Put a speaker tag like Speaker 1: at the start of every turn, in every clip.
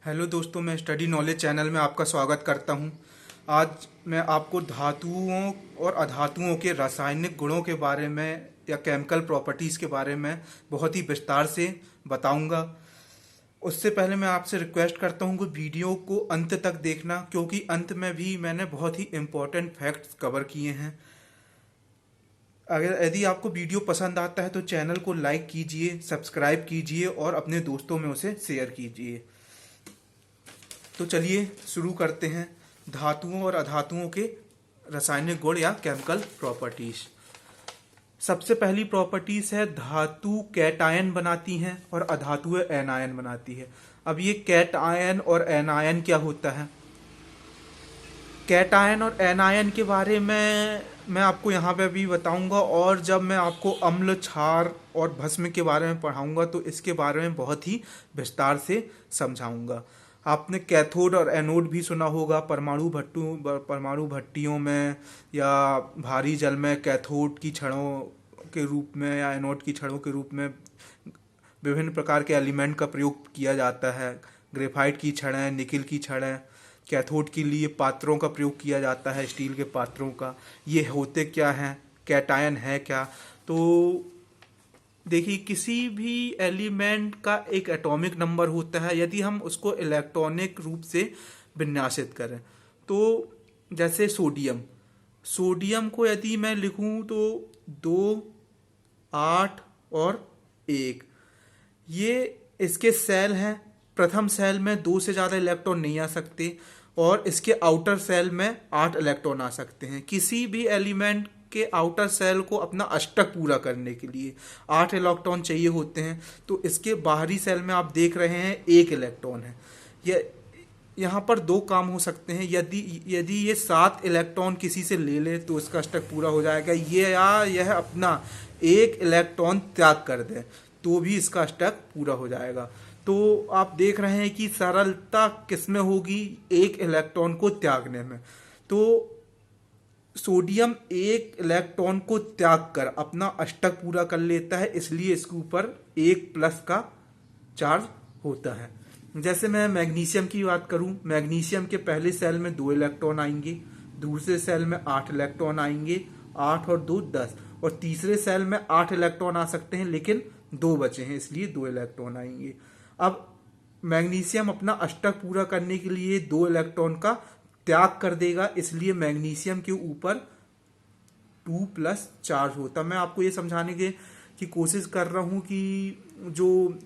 Speaker 1: Hello दोस्तों, मैं study knowledge channel में आपका स्वागत करता हूं। आज मैं आपको धातुओं और अधातुओं के रासायनिक गुणों के बारे में या केमिकल प्रॉपर्टीज़ के बारे में बहुत ही विस्तार से बताऊंगा। उससे पहले मैं आपसे रिक्वेस्ट करता हूं कि वीडियो को अंत तक देखना, क्योंकि अंत में भी मैंने बहुत ही इम्पोर्टेंट फैक्ट्स कवर किए हैं। अगर यदि आपको वीडियो पसंद आता है तो चैनल को लाइक कीजिए, सब्सक्राइब कीजिए और अपने दोस्तों में उसे शेयर कीजिए। तो चलिए शुरू करते हैं। धातुओं और अधातुओं के रासायनिक गुण या केमिकल प्रॉपर्टीज। सबसे पहली प्रॉपर्टीज है धातु कैटायन बनाती हैं और अधातुएं एनायन बनाती है। अब ये कैटायन और एनायन क्या होता है? कैटायन और एनायन के बारे में मैं आपको यहाँ पे भी बताऊंगा, और जब मैं आपको अम्ल, क्षार और भस्म के बारे में पढ़ाऊंगा तो इसके बारे में बहुत ही विस्तार से समझाऊंगा। आपने कैथोड और एनोड भी सुना होगा। परमाणु भट्टियों में या भारी जल में कैथोड की छड़ों के रूप में या एनोड की छड़ों के रूप में विभिन्न प्रकार के एलिमेंट का प्रयोग किया जाता है। ग्रेफाइट की छड़ें, निकिल की छड़ें। कैथोड के लिए पात्रों का प्रयोग किया जाता है, स्टील के पात्रों का। ये होते क्या हैं? कैटायन है क्या? तो देखिए, किसी भी एलिमेंट का एक एटॉमिक नंबर होता है। यदि हम उसको इलेक्ट्रॉनिक रूप से विन्यासित करें तो जैसे सोडियम को यदि मैं लिखूं तो 2, 8 और 1, ये इसके सेल हैं। प्रथम सेल में 2 से ज़्यादा इलेक्ट्रॉन नहीं आ सकते और इसके आउटर सेल में 8 इलेक्ट्रॉन आ सकते हैं। किसी भी एलिमेंट के आउटर सेल को अपना अष्टक पूरा करने के लिए 8 इलेक्ट्रॉन चाहिए होते हैं। तो इसके बाहरी सेल में आप देख रहे हैं 1 इलेक्ट्रॉन है। यहाँ पर 2 काम हो सकते हैं। यदि ये 7 इलेक्ट्रॉन किसी से ले ले तो इसका अष्टक पूरा हो जाएगा। ये या यह अपना 1 इलेक्ट्रॉन त्याग कर दे तो भी इसका अष्टक पूरा हो जाएगा। तो आप देख रहे हैं कि सरलता किसमें होगी? 1 इलेक्ट्रॉन को त्यागने में। तो सोडियम 1 इलेक्ट्रॉन को त्याग कर अपना अष्टक पूरा कर लेता है, इसलिए इसके ऊपर 1+ का चार्ज होता है। जैसे मैं मैग्नीशियम की बात करूं, मैग्नीशियम के पहले सेल में 2 इलेक्ट्रॉन आएंगे, दूसरे सेल में 8 इलेक्ट्रॉन आएंगे, 8 और 2 10, और तीसरे सेल में 8 इलेक्ट्रॉन आ सकते हैं लेकिन 2 बचे हैं, इसलिए 2 इलेक्ट्रॉन आएंगे। अब मैग्नीशियम अपना अष्टक पूरा करने के लिए 2 इलेक्ट्रॉन का त्याग कर देगा, इसलिए मैग्नीशियम के ऊपर 2+ चार्ज होता। मैं आपको ये समझाने की कोशिश कर रहा हूं कि जो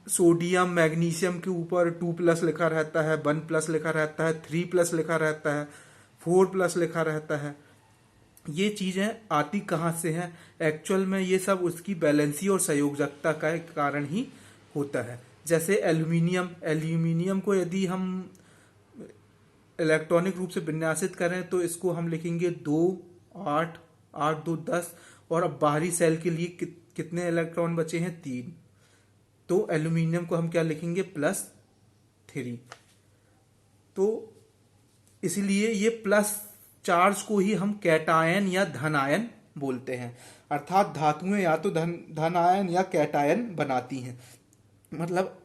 Speaker 1: सोडियम मैग्नीशियम के ऊपर 2+ लिखा रहता है, 1+ लिखा रहता है, 3+ लिखा रहता है, 4+ लिखा रहता है, ये चीजें आती कहाँ से हैं? एक्चुअल में ये सब उसकी बैलेंसी और संयोजकता का कारण ही होता है। जैसे एल्यूमिनियम को यदि हम इलेक्ट्रॉनिक रूप से विन्यासित करें तो इसको हम लिखेंगे 2, 8, 8, 2, 10, और अब बाहरी सेल के लिए कितने इलेक्ट्रॉन बचे हैं? 3। तो एल्यूमिनियम को हम क्या लिखेंगे? +3। तो इसलिए ये प्लस चार्ज को ही हम कैटायन या धनायन बोलते हैं। अर्थात धातुएं या तो धनायन या कैटायन बनाती हैं। मतलब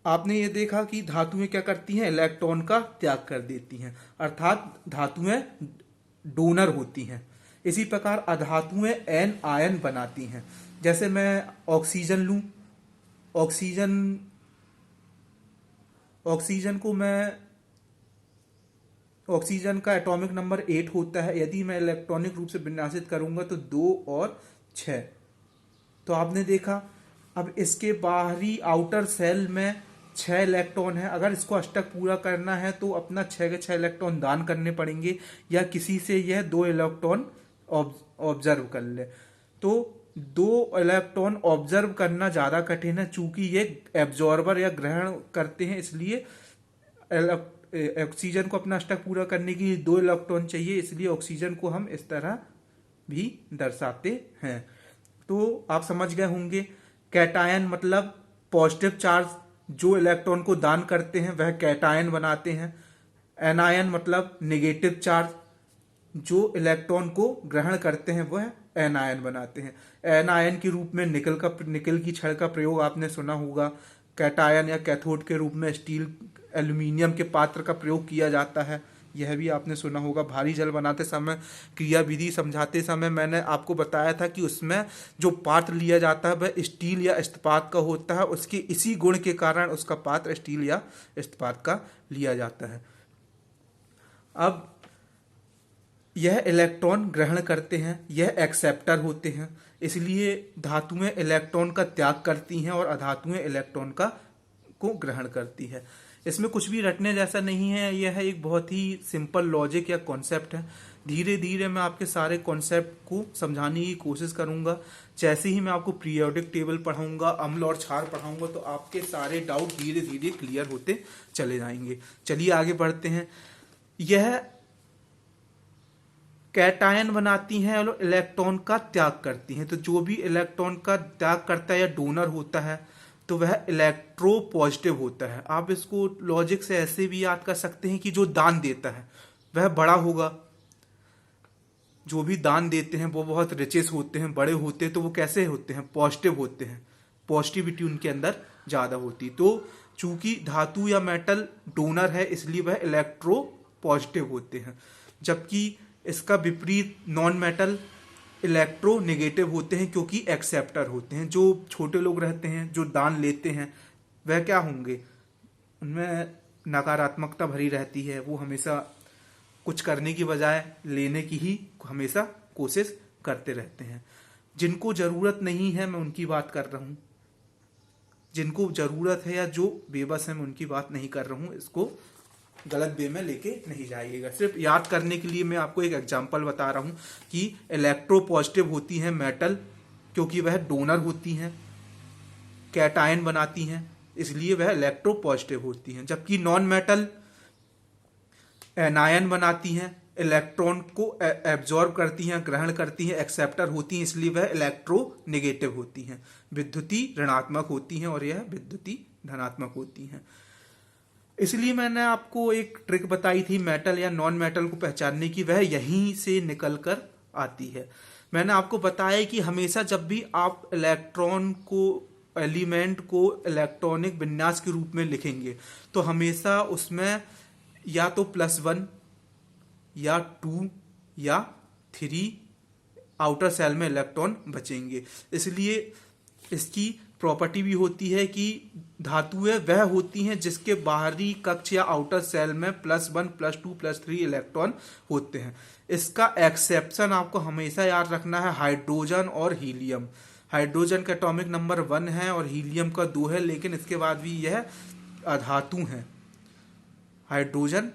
Speaker 1: आपने ये देखा कि धातुएं क्या करती हैं? इलेक्ट्रॉन का त्याग कर देती हैं, अर्थात धातुएं डोनर होती हैं। इसी प्रकार अधातुएं एन आयन बनाती हैं। जैसे मैं ऑक्सीजन लूं, ऑक्सीजन का एटॉमिक नंबर 8 होता है। यदि मैं इलेक्ट्रॉनिक रूप से विन्यासित करूंगा तो 2 और 6। तो आपने देखा, अब इसके बाहरी आउटर सेल में 6 इलेक्ट्रॉन है। अगर इसको अष्टक पूरा करना है तो अपना 6 के 6 इलेक्ट्रॉन दान करने पड़ेंगे, या किसी से यह 2 इलेक्ट्रॉन ऑब्जर्व कर ले। तो 2 इलेक्ट्रॉन ऑब्जर्व करना ज्यादा कठिन है, चूंकि ये एब्जॉर्बर या ग्रहण करते हैं, इसलिए ऑक्सीजन को अपना अष्टक पूरा करने के लिए 2 इलेक्ट्रॉन चाहिए, इसलिए ऑक्सीजन को हम इस तरह भी दर्शाते हैं। तो आप समझ गए होंगे, कैटायन मतलब पॉजिटिव चार्ज जो इलेक्ट्रॉन को दान करते हैं वह कैटायन बनाते हैं। एनायन मतलब नेगेटिव चार्ज जो इलेक्ट्रॉन को ग्रहण करते हैं वह एनायन बनाते हैं। एनायन के रूप में निकल की छड़ का प्रयोग आपने सुना होगा। कैटायन या कैथोड के रूप में स्टील एल्यूमिनियम के पात्र का प्रयोग किया जाता है, यह भी आपने सुना होगा। भारी जल बनाते समय क्रिया विधि समझाते समय मैंने आपको बताया था कि उसमें जो पात्र लिया जाता है वह स्टील या इस्पात का होता है, उसके इसी गुण के कारण उसका पात्र स्टील या इस्पात का लिया जाता है। अब यह इलेक्ट्रॉन ग्रहण करते हैं, यह एक्सेप्टर होते हैं, इसलिए धातुएं इलेक्ट्रॉन का त्याग करती हैं और अधातुएं इलेक्ट्रॉन का को ग्रहण करती है। इसमें कुछ भी रटने जैसा नहीं है, यह एक बहुत ही सिंपल लॉजिक या कॉन्सेप्ट है। धीरे धीरे मैं आपके सारे कॉन्सेप्ट को समझाने की कोशिश करूंगा। जैसे ही मैं आपको पीरियोडिक टेबल पढ़ाऊंगा, अम्ल और क्षार पढ़ाऊंगा, तो आपके सारे डाउट धीरे धीरे क्लियर होते चले जाएंगे। चलिए आगे बढ़ते हैं। यह कैटायन बनाती हैं और इलेक्ट्रॉन का त्याग करती हैं। तो जो भी इलेक्ट्रॉन का त्याग करता है या डोनर होता है तो वह इलेक्ट्रो पॉजिटिव होता है। आप इसको लॉजिक से ऐसे भी याद कर सकते हैं कि जो दान देता है वह बड़ा होगा। जो भी दान देते हैं वो बहुत रिचेस होते हैं, बड़े होते हैं, तो वो कैसे होते हैं? पॉजिटिव होते हैं, पॉजिटिविटी उनके अंदर ज्यादा होती। तो चूंकि धातु या मेटल डोनर है इसलिए वह इलेक्ट्रो पॉजिटिव होते हैं, जबकि इसका विपरीत नॉन मेटल इलेक्ट्रो नेगेटिव होते हैं क्योंकि एक्सेप्टर होते हैं। जो छोटे लोग रहते हैं जो दान लेते हैं वह क्या होंगे? उनमें नकारात्मकता भरी रहती है, वो हमेशा कुछ करने की बजाय लेने की ही हमेशा कोशिश करते रहते हैं। जिनको जरूरत नहीं है मैं उनकी बात कर रहा हूं, जिनको जरूरत है या जो बेबस है मैं उनकी बात नहीं कर रहा हूं। इसको गलत वे में लेके नहीं जाइएगा। सिर्फ याद करने के लिए मैं आपको एक एग्जांपल बता रहा हूं कि इलेक्ट्रो पॉजिटिव होती है मेटल क्योंकि वह डोनर होती हैं, कैटायन बनाती हैं, इसलिए वह इलेक्ट्रो पॉजिटिव होती हैं। जबकि नॉन मेटल एनायन बनाती हैं, इलेक्ट्रॉन को एब्जॉर्ब करती हैं, ग्रहण करती हैं, एक्सेप्टर होती हैं, इसलिए वह इलेक्ट्रो नेगेटिव होती हैं। विद्युती ऋणात्मक होती हैं और यह विद्युती धनात्मक होती हैं। इसलिए मैंने आपको एक ट्रिक बताई थी मेटल या नॉन मेटल को पहचानने की, वह यहीं से निकल कर आती है। मैंने आपको बताया कि हमेशा जब भी आप इलेक्ट्रॉन को, एलिमेंट को इलेक्ट्रॉनिक विन्यास के रूप में लिखेंगे तो हमेशा उसमें या तो +1 या 2 या 3 आउटर सेल में इलेक्ट्रॉन बचेंगे। इसलिए इसकी प्रॉपर्टी भी होती है कि धातुएं वह होती हैं जिसके बाहरी कक्ष या आउटर सेल में +1 +2 +3 इलेक्ट्रॉन होते हैं। इसका एक्सेप्शन आपको हमेशा याद रखना है हाइड्रोजन और हीलियम। हाइड्रोजन का एटॉमिक नंबर 1 है और हीलियम का 2 है, लेकिन इसके बाद भी यह अधातु है। हाइड्रोजन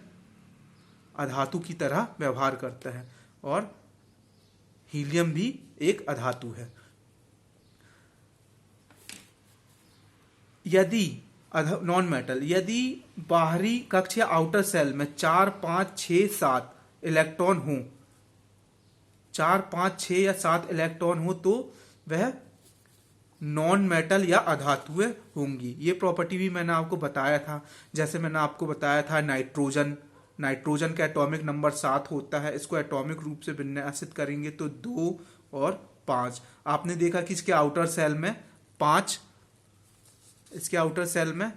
Speaker 1: अधातु की तरह व्यवहार करता है और हीलियम भी एक अधातु है। यदि नॉन मेटल, यदि बाहरी कक्ष या आउटर सेल में 4, 5, 6, 7 इलेक्ट्रॉन हो, 4, 5, 6 या 7 इलेक्ट्रॉन हो तो वह नॉन मेटल या अधातुएं होंगी। ये प्रॉपर्टी भी मैंने आपको बताया था। जैसे मैंने आपको बताया था नाइट्रोजन, नाइट्रोजन का एटॉमिक नंबर 7 होता है। इसको एटॉमिक रूप से विन्यासित करेंगे तो 2 और 5। आपने देखा कि इसके आउटर सेल में 5, इसके आउटर सेल में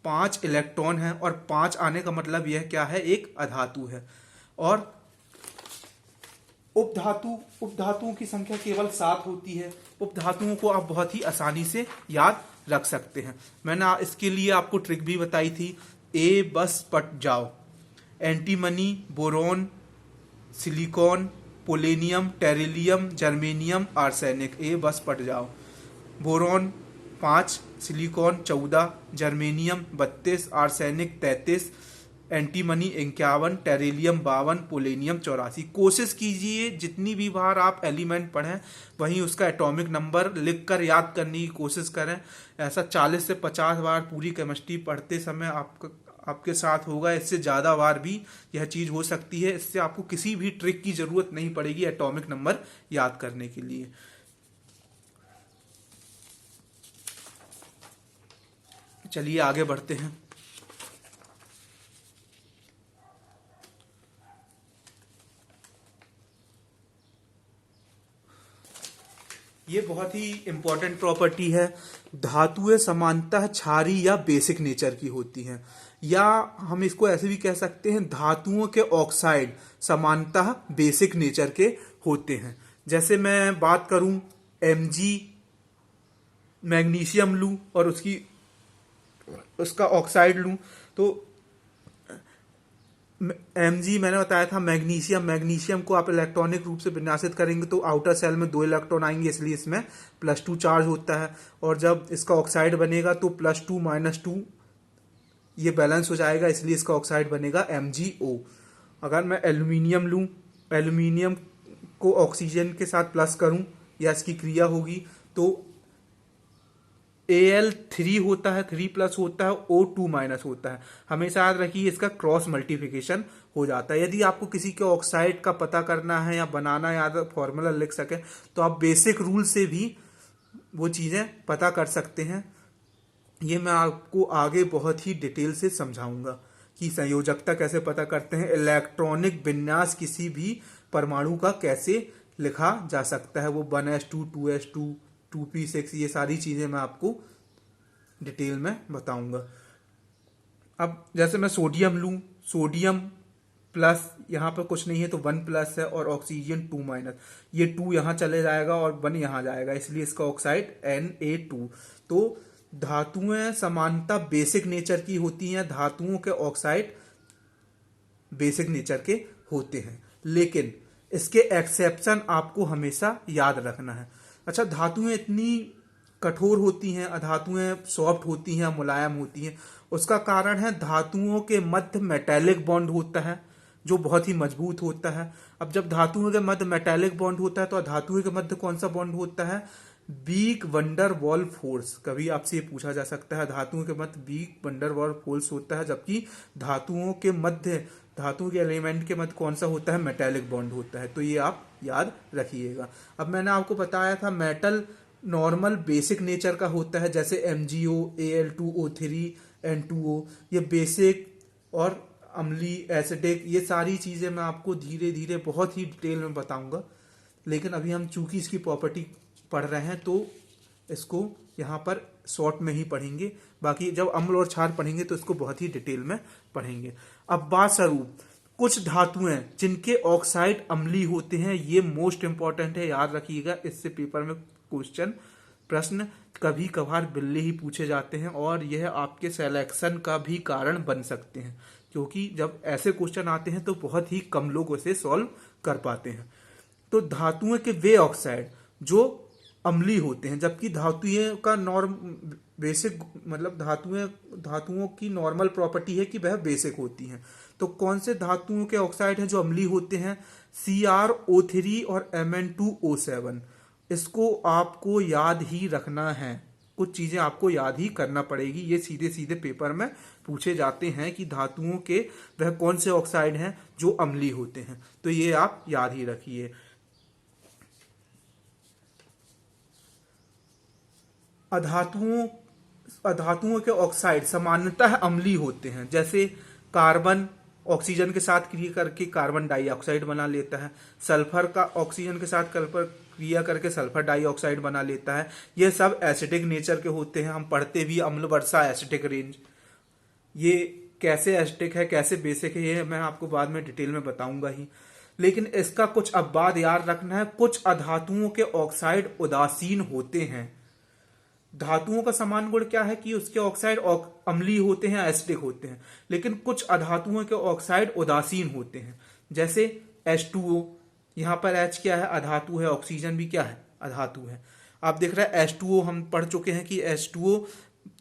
Speaker 1: 5 इलेक्ट्रॉन है और 5 आने का मतलब यह क्या है? एक अधातु है। और उपधातुओं की संख्या केवल 7 होती है। उपधातुओं को आप बहुत ही आसानी से याद रख सकते हैं। मैंने इसके लिए आपको ट्रिक भी बताई थी। ए बस पट जाओ, antimony, boron, silicon, polonium, tellurium, germanium, arsenic. ए बस पट जाओ। Boron 5, silicon 14, germanium 32, arsenic 33, antimony 51, tellurium 52, polonium 84। कोशिश कीजिए जितनी भी बार आप एलिमेंट पढ़ें वहीं उसका एटॉमिक नंबर लिखकर याद करने की कोशिश करें। ऐसा 40 से 50 बार पूरी केमिस्ट्री पढ़ते समय आपके साथ होगा। इससे ज़्यादा बार भी यह चीज़ हो सकती है। इससे आपको किसी भी ट्रिक की जरूरत नहीं पड़ेगी एटॉमिक नंबर याद करने के लिए। चलिए आगे बढ़ते हैं। ये बहुत ही इंपॉर्टेंट प्रॉपर्टी है। धातुएं सामान्यतः क्षारीय या बेसिक नेचर की होती हैं, या हम इसको ऐसे भी कह सकते हैं धातुओं के ऑक्साइड सामान्यतः बेसिक नेचर के होते हैं। जैसे मैं बात करूं Mg मैग्नीशियम लूं और उसका ऑक्साइड लूं, तो Mg मैंने बताया था मैग्नीशियम को आप इलेक्ट्रॉनिक रूप से विन्यासित करेंगे तो आउटर सेल में 2 इलेक्ट्रॉन आएंगे, इसलिए इसमें +2 चार्ज होता है। और जब इसका ऑक्साइड बनेगा तो +2 -2 ये बैलेंस हो जाएगा, इसलिए इसका ऑक्साइड बनेगा MgO। अगर मैं एल्यूमिनियम लूं, एल्यूमिनियम को ऑक्सीजन के साथ प्लस करूं या इसकी क्रिया होगी तो Al3 होता है, 3+ होता है, O2- होता है। हमेशा याद रखिए इसका क्रॉस मल्टीप्लिकेशन हो जाता है। यदि आपको किसी के ऑक्साइड का पता करना है या बनाना याद फॉर्मूला लिख सके तो आप बेसिक रूल से भी वो चीज़ें पता कर सकते हैं। ये मैं आपको आगे बहुत ही डिटेल से समझाऊंगा कि संयोजकता कैसे पता करते हैं, इलेक्ट्रॉनिक विन्यास किसी भी परमाणु का कैसे लिखा जा सकता है, वो 1s2 2s2 2p6, ये सारी चीजें मैं आपको डिटेल में बताऊंगा। अब जैसे मैं सोडियम लूं, सोडियम प्लस यहाँ पर कुछ नहीं है तो 1+ है, और ऑक्सीजन 2-, ये 2 यहाँ चले जाएगा और 1 यहाँ जाएगा, इसलिए इसका ऑक्साइड Na2। तो धातुएं समानता बेसिक नेचर की होती हैं, धातुओं के ऑक्साइड बेसिक नेचर के होते हैं, लेकिन इसके एक्सेप्शन आपको हमेशा याद रखना है। अच्छा, धातुएं इतनी कठोर होती हैं, धातुएं सॉफ्ट होती हैं, मुलायम होती हैं, उसका कारण है धातुओं के मध्य मेटेलिक बॉन्ड होता है जो बहुत ही मजबूत होता है। अब जब धातुओं के मध्य मेटेलिक बॉन्ड होता है तो धातुओं के मध्य कौन सा बॉन्ड होता है? Weak van der Waals force. कभी आपसे पूछा जा सकता है, धातुओं के मध्य वीक वंडर वॉल फोर्स होता है, जबकि धातुओं के एलिमेंट के मध्य कौन सा होता है? मेटेलिक बॉन्ड होता है। तो ये आप याद रखिएगा। अब मैंने आपको बताया था मेटल नॉर्मल बेसिक नेचर का होता है, जैसे MgO, Al2O3, N2O, ये बेसिक और अम्ली, एसिडिक, ये सारी चीजें मैं आपको धीरे धीरे बहुत ही डिटेल में बताऊंगा। लेकिन अभी हम चूंकि इसकी प्रॉपर्टी पढ़ रहे हैं तो इसको यहाँ पर शॉर्ट में ही पढ़ेंगे, बाकी जब अम्ल और क्षार पढ़ेंगे तो इसको बहुत ही डिटेल में पढ़ेंगे। अब बात स्वरूप कुछ धातुएं जिनके ऑक्साइड अम्लीय होते हैं, ये मोस्ट इंपॉर्टेंट है, याद रखिएगा। इससे पेपर में प्रश्न कभी कभार बिल्ले ही पूछे जाते हैं और यह आपके सिलेक्शन का भी कारण बन सकते हैं, क्योंकि जब ऐसे क्वेश्चन आते हैं तो बहुत ही कम लोग उसे सॉल्व कर पाते हैं। तो धातुओं के वे ऑक्साइड जो अम्लीय होते हैं, जबकि धातुएं का बेसिक मतलब धातुओं की नॉर्मल प्रॉपर्टी है कि वह बेसिक होती हैं। तो कौन से धातुओं के ऑक्साइड हैं जो अम्लीय होते हैं? CrO3 और Mn2O7। इसको आपको याद ही रखना है, कुछ चीजें आपको याद ही करना पड़ेगी। ये सीधे सीधे पेपर में पूछे जाते हैं कि धातुओं के वह कौन से ऑक्साइड हैं जो अम्लीय होते हैं, तो ये आप याद ही रखिए। अधातुओं के ऑक्साइड सामान्यतः अम्लीय होते हैं, जैसे कार्बन ऑक्सीजन के साथ क्रिया करके कार्बन डाइऑक्साइड बना लेता है, सल्फर का ऑक्सीजन के साथ क्रिया करके सल्फर डाइऑक्साइड बना लेता है। ये सब एसिडिक नेचर के होते हैं। हम पढ़ते भी अम्ल वर्षा एसिडिक रेंज, ये कैसे एसिडिक है कैसे बेसिक है ये मैं आपको बाद में डिटेल में बताऊंगा ही। लेकिन इसका कुछ अब बात याद रखना है, कुछ अधातुओं के ऑक्साइड उदासीन होते हैं। धातुओं का समान गुण क्या है कि उसके ऑक्साइड अम्लीय होते हैं, एसिडिक होते हैं, लेकिन कुछ अधातुओं के ऑक्साइड उदासीन होते हैं, जैसे H2O। यहाँ पर H क्या है? अधातु है। ऑक्सीजन भी क्या है? अधातु है। आप देख रहे हैं H2O, हम पढ़ चुके हैं कि H2O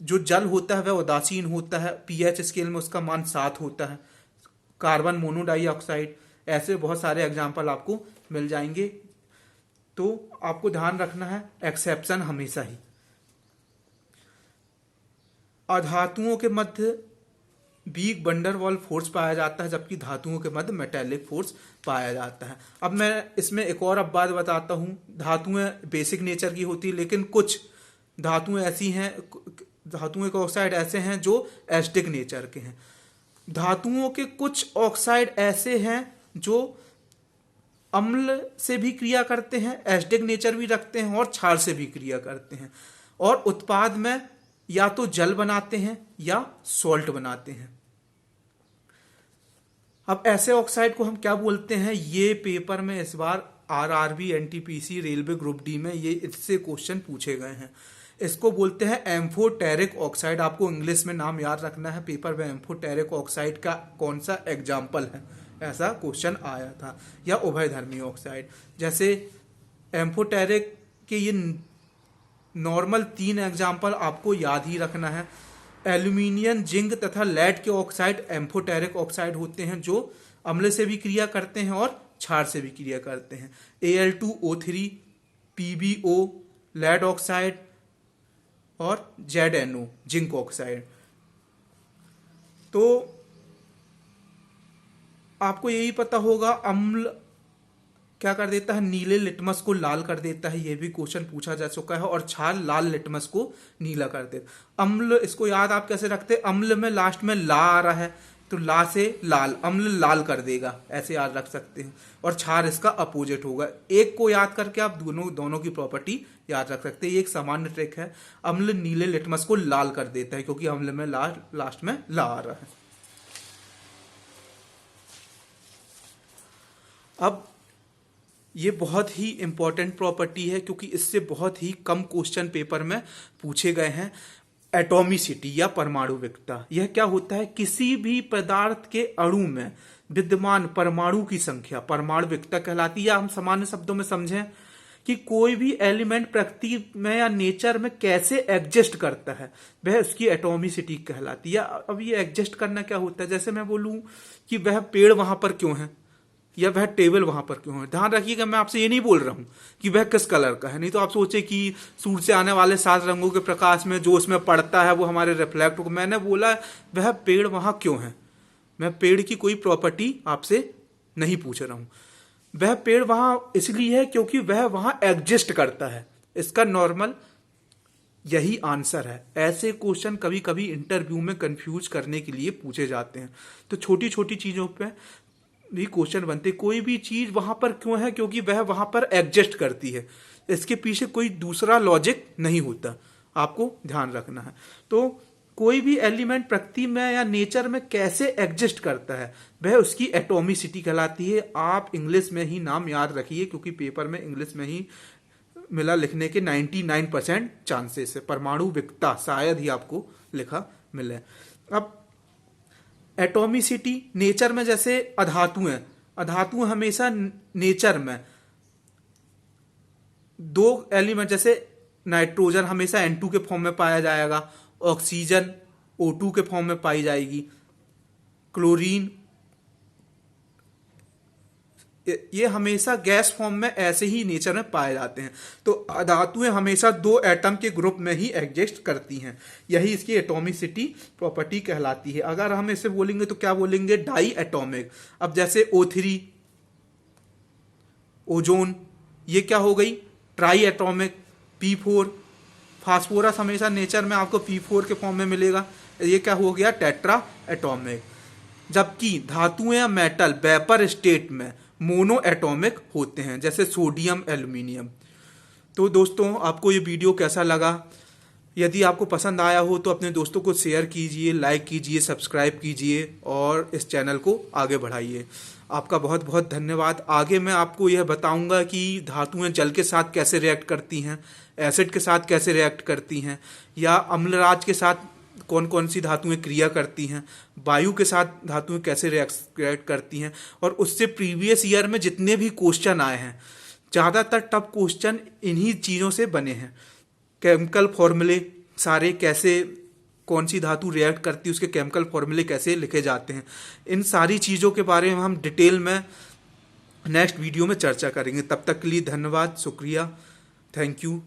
Speaker 1: जो जल होता है वह उदासीन होता है, pH स्केल में उसका मान 7 होता है। कार्बन मोनोडाइऑक्साइड, ऐसे बहुत सारे एग्जाम्पल आपको मिल जाएंगे। तो आपको ध्यान रखना है एक्सेप्शन हमेशा ही। अधातुओं के मध्य वीक वंडर वॉल फोर्स पाया जाता है, जबकि धातुओं के मध्य मेटेलिक फोर्स पाया जाता है। अब मैं इसमें एक और अब बात बताता हूं। धातुएं बेसिक नेचर की होती है, लेकिन कुछ धातुएं ऐसी हैं, धातुओं के ऑक्साइड ऐसे हैं जो एसिडिक नेचर के हैं। धातुओं के कुछ ऑक्साइड ऐसे हैं जो अम्ल से भी क्रिया करते हैं, एसिडिक नेचर भी रखते हैं, और क्षार से भी क्रिया करते हैं, और उत्पाद में या तो जल बनाते हैं या सॉल्ट बनाते हैं। अब ऐसे ऑक्साइड को हम क्या बोलते हैं, ये पेपर में इस बार RRB, NTPC, railway group D में ये इससे क्वेश्चन पूछे गए हैं। इसको बोलते हैं एम्फोटेरिक ऑक्साइड। आपको इंग्लिश में नाम याद रखना है, पेपर में एम्फोटेरिक ऑक्साइड का कौन सा एग्जाम्पल है, ऐसा क्वेश्चन आया था। या उभयधर्मी ऑक्साइड, जैसे एम्फोटेरिक के ये नॉर्मल 3 एग्जाम्पल आपको याद ही रखना है। एल्यूमिनियम, जिंक तथा लेड के ऑक्साइड एम्फोटेरिक ऑक्साइड होते हैं, जो अम्ल से भी क्रिया करते हैं और क्षार से भी क्रिया करते हैं। Al2O3, PbO लेड ऑक्साइड, और ZnO जिंक ऑक्साइड। तो आपको यही पता होगा, अम्ल क्या कर देता है, नीले लिटमस को लाल कर देता है, ये भी क्वेश्चन पूछा जा चुका है, और क्षार लाल लिटमस को नीला कर देता। अम्ल, इसको याद आप कैसे रखते हैं, अम्ल में लास्ट में ला आ रहा है तो ला से लाल, अम्ल लाल कर देगा, ऐसे याद रख सकते हैं, और क्षार इसका अपोजिट होगा। एक को याद करके आप दोनों की प्रॉपर्टी याद रख सकते हैं। ये एक सामान्य ट्रिक है। अम्ल नीले लिटमस को लाल कर देता है क्योंकि अम्ल में लास्ट में ला आ रहा है। अब ये बहुत ही इंपॉर्टेंट प्रॉपर्टी है क्योंकि इससे बहुत ही कम क्वेश्चन पेपर में पूछे गए हैं। एटॉमिसिटी या परमाणुविकता, यह क्या होता है, किसी भी पदार्थ के अणु में विद्यमान परमाणु की संख्या परमाणुविकता कहलाती है। या हम सामान्य शब्दों में समझें कि कोई भी एलिमेंट प्रकृति में या नेचर में कैसे एग्जिस्ट करता है, वह उसकी एटॉमिसिटी कहलाती है। अब ये एग्जिस्ट करना क्या होता है, जैसे मैं बोलूं कि वह पेड़ वहां पर क्यों है या वह टेबल वहां पर क्यों है। ध्यान रखिएगा, मैं आपसे ये नहीं बोल रहा हूं कि वह किस कलर का है, नहीं तो आप सोचे कि सूर्य से आने वाले 7 रंगों के प्रकाश में जो उसमें पड़ता है वो हमारे रिफ्लेक्ट हो। मैंने बोला वह पेड़ वहां क्यों है, मैं पेड़ की कोई प्रॉपर्टी आपसे नहीं पूछ रहा हूं। वह पेड़ वहां इसलिए है क्योंकि वह वहां एग्जिस्ट करता है। इसका नॉर्मल यही आंसर है। ऐसे क्वेश्चन कभी कभी इंटरव्यू में कंफ्यूज करने के लिए पूछे जाते हैं। तो छोटी छोटी चीजों पे भी क्वेश्चन बनते, कोई भी चीज वहां पर क्यों है, क्योंकि वह वहां पर एग्जिस्ट करती है। इसके पीछे कोई दूसरा लॉजिक नहीं होता, आपको ध्यान रखना है। तो कोई भी एलिमेंट प्रकृति में या नेचर में कैसे एग्जिस्ट करता है, वह उसकी एटॉमिसिटी कहलाती है। आप इंग्लिश में ही नाम याद रखिए क्योंकि पेपर में इंग्लिश में ही मिला लिखने के 99% चांसेस है। परमाणुविकता शायद ही आपको लिखा मिले। अब एटॉमिसिटी नेचर में, जैसे अधातु हमेशा नेचर में 2 एलिमेंट, जैसे नाइट्रोजन हमेशा N2 के फॉर्म में पाया जाएगा, ऑक्सीजन O2 के फॉर्म में पाई जाएगी, क्लोरीन ये हमेशा गैस फॉर्म में ऐसे ही नेचर में पाए जाते हैं। तो धातुएं हमेशा 2 एटम के ग्रुप में ही एग्जिस्ट करती हैं, यही इसकी एटॉमिसिटी प्रॉपर्टी कहलाती है। अगर हम इसे बोलेंगे तो क्या बोलेंगे, डाई एटॉमिक। अब जैसे O3 ओजोन, ये क्या हो गई, ट्राई एटॉमिक। P4 फास्फोरस हमेशा नेचर में आपको P4 के फॉर्म में मिलेगा, ये क्या हो गया, टेट्रा एटॉमिक। जबकि धातुएं या मेटल वेपर स्टेट में मोनो एटॉमिक होते हैं, जैसे सोडियम, एल्यूमिनियम। तो दोस्तों आपको ये वीडियो कैसा लगा, यदि आपको पसंद आया हो तो अपने दोस्तों को शेयर कीजिए, लाइक कीजिए, सब्सक्राइब कीजिए और इस चैनल को आगे बढ़ाइए। आपका बहुत बहुत धन्यवाद। आगे मैं आपको यह बताऊंगा कि धातुएं जल के साथ कैसे रिएक्ट करती हैं, एसिड के साथ कैसे रिएक्ट करती हैं, या अम्लराज के साथ कौन कौन सी धातुएं क्रिया करती हैं, वायु के साथ धातुएं कैसे रिएक्ट करती हैं। और उससे प्रीवियस ईयर में जितने भी क्वेश्चन आए हैं, ज़्यादातर टफ क्वेश्चन इन्हीं चीज़ों से बने हैं। केमिकल फॉर्मूले सारे, कैसे कौन सी धातु रिएक्ट करती है, उसके केमिकल फॉर्मूले कैसे लिखे जाते हैं, इन सारी चीज़ों के बारे में हम डिटेल में नेक्स्ट वीडियो में चर्चा करेंगे। तब तक के लिए धन्यवाद, शुक्रिया, थैंक यू।